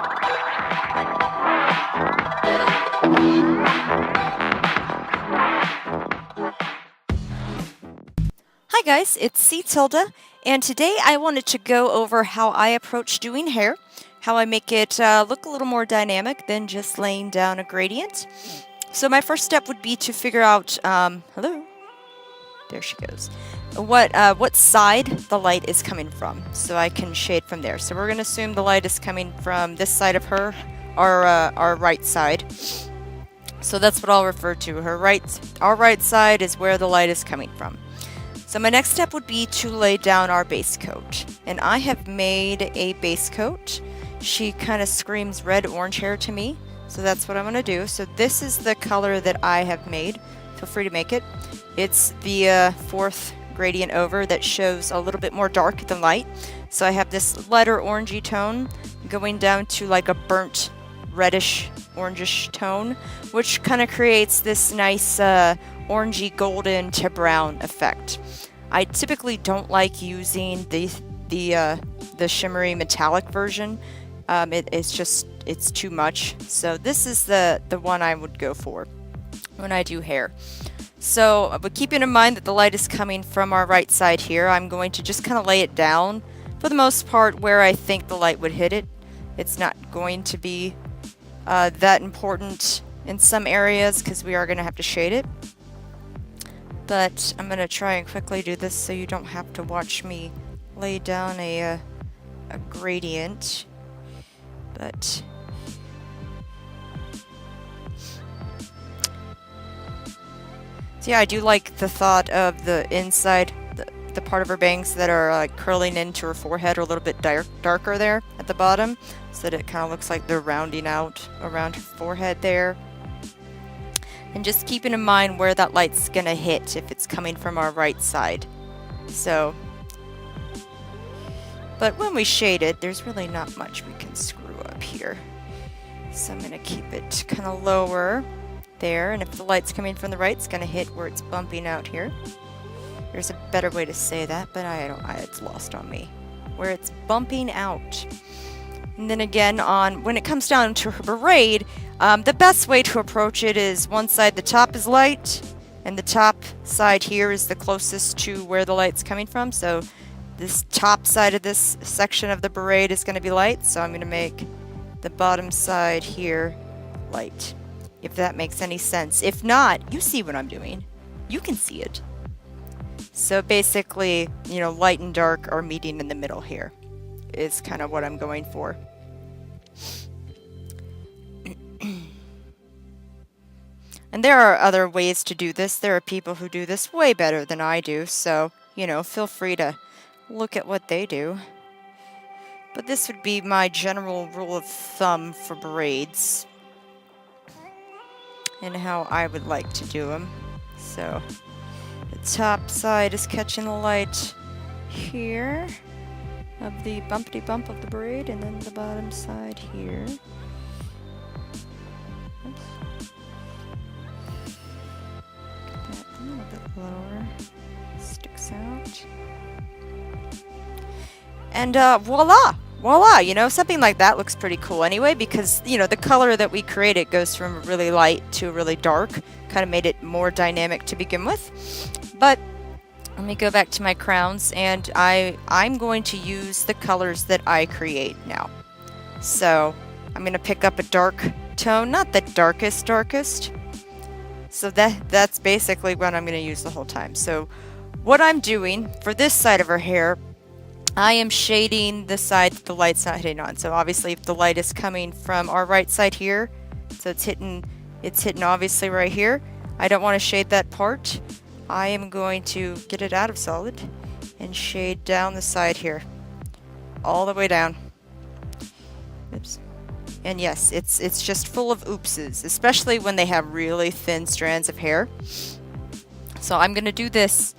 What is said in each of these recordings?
Hi guys, it's CTilde, and today I wanted to go over how I approach doing hair, how I make it look a little more dynamic than just laying down a gradient. So my first step would be to figure out, hello, there she goes, what side the light is coming from, so I can shade from there. So we're going to assume the light is coming from this side of her, our right side. So that's what I'll refer to, our right side is where the light is coming from. So my next step would be to lay down our base coat. And I have made a base coat. She kind of screams red-orange hair to me. So that's what I'm going to do. So this is the color that I have made. Feel free to make it. It's the fourth gradient over that shows a little bit more dark than light. So I have this lighter orangey tone going down to like a burnt reddish orangish tone, which kind of creates this nice orangey golden to brown effect. I typically don't like using the shimmery metallic version. It's too much. So this is the one I would go for when I do hair. So, but keeping in mind that the light is coming from our right side here, I'm going to just kind of lay it down for the most part where I think the light would hit it. It's not going to be that important in some areas because we are going to have to shade it. But I'm going to try and quickly do this so you don't have to watch me lay down a gradient. But so yeah, I do like the thought of the inside, the part of her bangs that are curling into her forehead are a little bit darker there at the bottom, so that it kind of looks like they're rounding out around her forehead there. And just keeping in mind where that light's gonna hit if it's coming from our right side. So, but when we shade it, there's really not much we can screw up here. So I'm gonna keep it kind of lower there, and if the light's coming from the right, it's gonna hit where it's bumping out here. There's a better way to say that, but it's lost on me. Where it's bumping out. And then again, when it comes down to her braid, the best way to approach it is one side, the top is light, and the top side here is the closest to where the light's coming from. So this top side of this section of the braid is going to be light, so I'm going to make the bottom side here light, if that makes any sense. If not, you see what I'm doing. You can see it. So basically, you know, light and dark are meeting in the middle here is kind of what I'm going for. And there are other ways to do this. There are people who do this way better than I do, so, you know, feel free to look at what they do. But this would be my general rule of thumb for braids and how I would like to do them. So the top side is catching the light here of the bumpity bump of the braid, and then the bottom side here. Oops. Get that a little bit lower. Sticks out. And voila! Voila! You know, something like that looks pretty cool anyway, because, you know, the color that we created goes from really light to really dark. Kind of made it more dynamic to begin with. But let me go back to my crowns, and I'm going to use the colors that I create now. So I'm going to pick up a dark tone, not the darkest. So that's basically what I'm going to use the whole time. So what I'm doing for this side of her hair, I am shading the side that the light's not hitting on. So obviously if the light is coming from our right side here, so it's hitting obviously right here, I don't want to shade that part. I am going to get it out of solid and shade down the side here, all the way down. Oops. And yes, it's just full of oopses, especially when they have really thin strands of hair. So I'm going to do this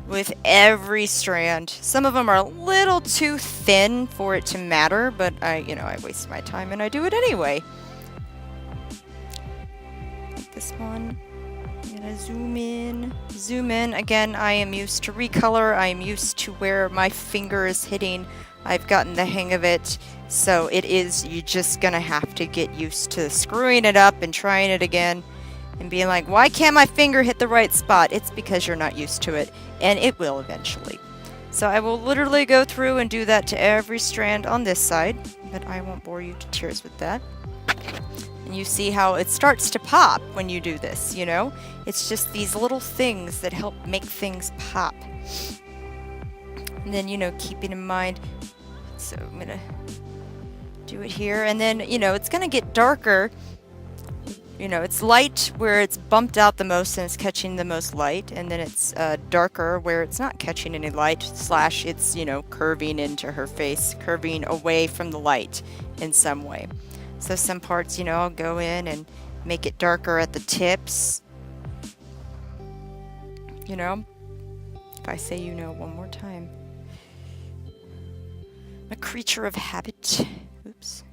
with every strand. Some of them are a little too thin for it to matter, but I waste my time and I do it anyway. Like this one. I'm gonna zoom in. Again, I am used to Recolor. I am used to where my finger is hitting. I've gotten the hang of it. So you're just gonna have to get used to screwing it up and trying it again and being like, why can't my finger hit the right spot? It's because you're not used to it, and it will eventually. So I will literally go through and do that to every strand on this side, but I won't bore you to tears with that. And you see how it starts to pop when you do this, you know? It's just these little things that help make things pop. And then, you know, keeping in mind, so I'm gonna do it here, and then, you know, it's gonna get darker. You know, it's light where it's bumped out the most and it's catching the most light, and then it's darker where it's not catching any light, / it's, you know, curving into her face, curving away from the light in some way. So some parts, you know, I'll go in and make it darker at the tips. You know, if I say you know one more time. I'm a creature of habit. Oops.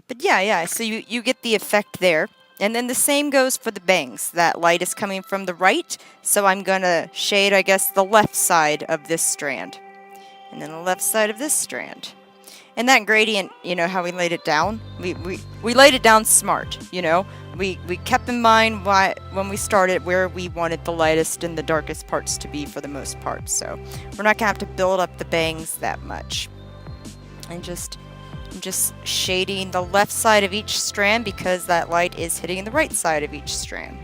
But yeah, so you get the effect there. And then the same goes for the bangs. That light is coming from the right, so I'm going to shade, I guess, the left side of this strand. And then the left side of this strand. And that gradient, you know, how we laid it down? We laid it down smart, you know? We kept in mind when we started where we wanted the lightest and the darkest parts to be for the most part. So we're not going to have to build up the bangs that much. And I'm just shading the left side of each strand because that light is hitting the right side of each strand.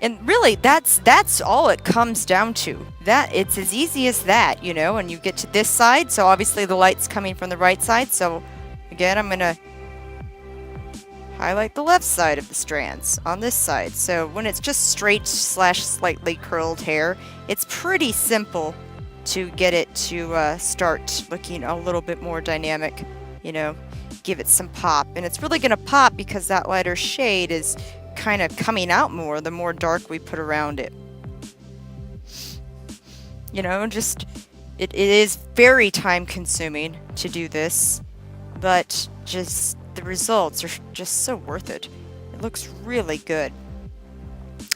And really, that's all it comes down to. That it's as easy as that, you know, and you get to this side, so obviously the light's coming from the right side, so again, I'm going to highlight the left side of the strands on this side. So when it's just straight / slightly curled hair, it's pretty simple to get it to start looking a little bit more dynamic, you know, give it some pop. And it's really going to pop because that lighter shade is kind of coming out more the more dark we put around it. You know, just it is very time consuming to do this, but just the results are just so worth it. It looks really good.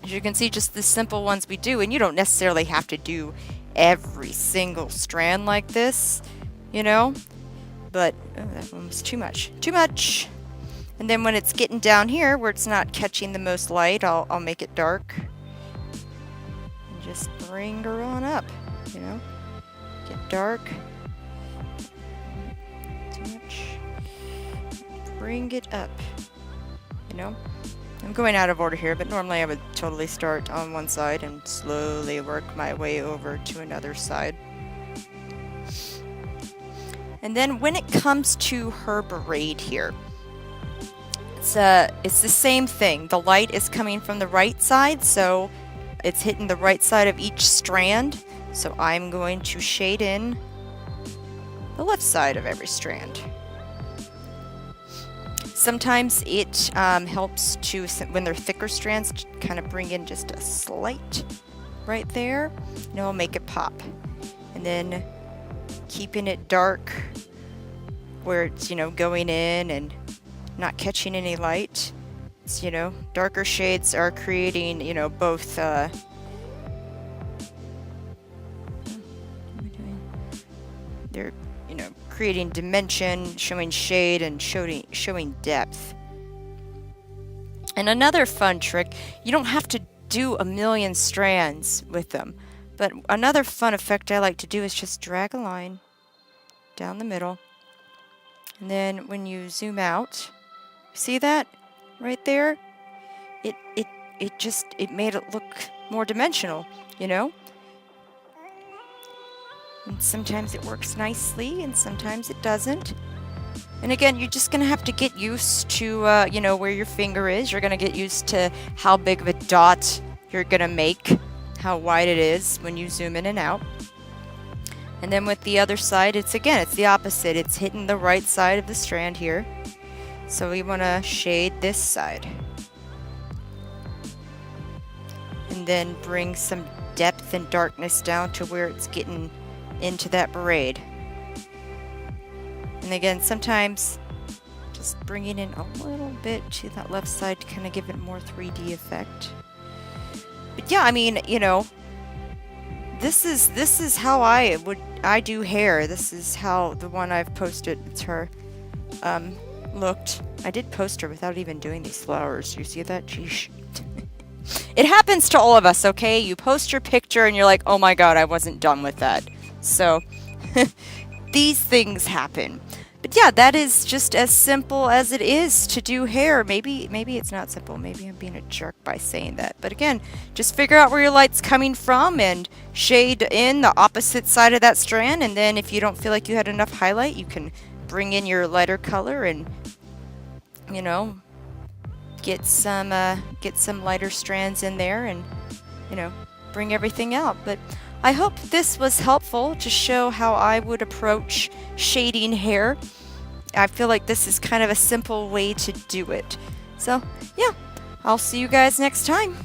As you can see, just the simple ones we do, and you don't necessarily have to do every single strand like this, you know, but that one was too much. And then when it's getting down here where it's not catching the most light, I'll make it dark and just bring her on up, you know, get dark, too much, bring it up, you know. I'm going out of order here, but normally I would totally start on one side and slowly work my way over to another side. And then when it comes to her braid here, it's the same thing. The light is coming from the right side, so it's hitting the right side of each strand. So I'm going to shade in the left side of every strand. Sometimes it helps to, when they're thicker strands, to kind of bring in just a slight right there, and it'll make it pop. And then keeping it dark where it's, you know, going in and not catching any light. It's, you know, darker shades are creating, you know, both they're, you know, creating dimension, showing shade, and showing depth. And another fun trick, you don't have to do a million strands with them, but another fun effect I like to do is just drag a line down the middle, and then when you zoom out, see that right there? It made it look more dimensional, you know? And sometimes it works nicely, and sometimes it doesn't. And again, you're just going to have to get used to, you know, where your finger is. You're going to get used to how big of a dot you're going to make, how wide it is when you zoom in and out. And then with the other side, it's the opposite. It's hitting the right side of the strand here. So we want to shade this side. And then bring some depth and darkness down to where it's getting into that braid. And again, sometimes just bringing in a little bit to that left side to kind of give it more 3D effect. But yeah, I mean, you know, this is how I do hair. This is how the one I've posted, it's her, looked. I did post her without even doing these flowers. You see that? Geesh. It happens to all of us, okay? You post your picture and you're like, oh my god, I wasn't done with that. So, these things happen. But yeah, that is just as simple as it is to do hair. Maybe it's not simple. Maybe I'm being a jerk by saying that. But again, just figure out where your light's coming from and shade in the opposite side of that strand. And then if you don't feel like you had enough highlight, you can bring in your lighter color and, you know, get some lighter strands in there and, you know, bring everything out. But I hope this was helpful to show how I would approach shading hair. I feel like this is kind of a simple way to do it. So, yeah, I'll see you guys next time.